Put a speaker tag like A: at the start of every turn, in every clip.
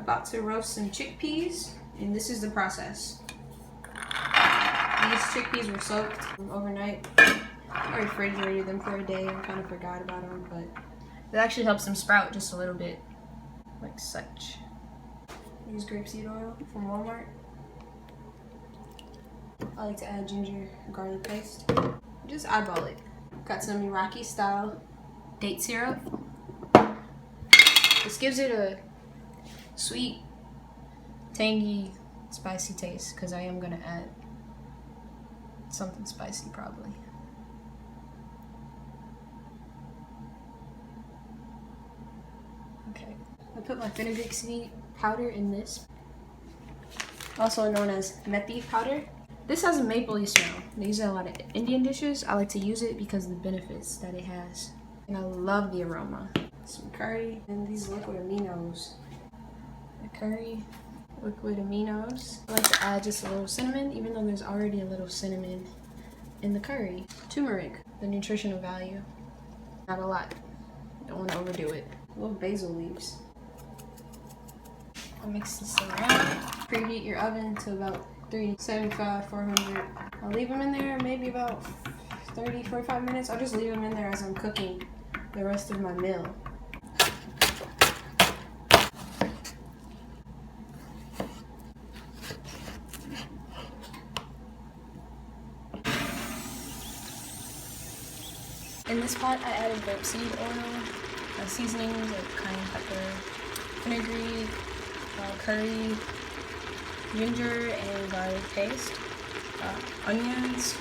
A: About to roast some chickpeas, and this is the process. These chickpeas were soaked overnight. I refrigerated them for a day and kind of forgot about them, but it actually helps them sprout just a little bit, like such. Use grapeseed oil from Walmart. I like to add ginger garlic paste. Just eyeball it. Got some Iraqi style date syrup. This gives it a sweet, tangy, spicy taste because I am gonna add something spicy probably. Okay, I put my fenugreek seed powder in this, also known as methi powder. This has a mapley smell. They use it in a lot of Indian dishes. I like to use it because of the benefits that it has. And I love the aroma. Some curry and these liquid aminos. The curry, liquid aminos. I like to add just a little cinnamon, even though there's already a little cinnamon in the curry. Turmeric, the nutritional value. Not a lot. Don't want to overdo it. Little basil leaves. I'll mix this around. Preheat your oven to about 375, 400. I'll leave them in there maybe about 30, 45 minutes. I'll just leave them in there as I'm cooking the rest of my meal. In this pot, I added grapeseed oil, seasonings like cayenne pepper, fenugreek, curry, ginger and garlic paste, onions,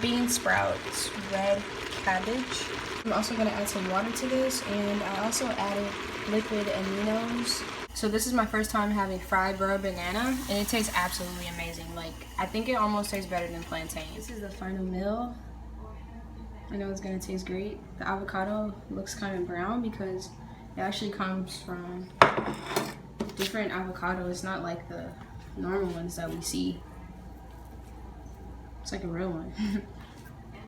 A: bean sprouts, red cabbage. I'm also going to add some water to this, and I also added liquid aminos. So this is my first time having fried raw banana, and it tastes absolutely amazing. Like, I think it almost tastes better than plantain. This is the final meal. I know it's going to taste great. The avocado looks kind of brown because it actually comes from different avocado. It's not like the normal ones that we see. It's like a real one.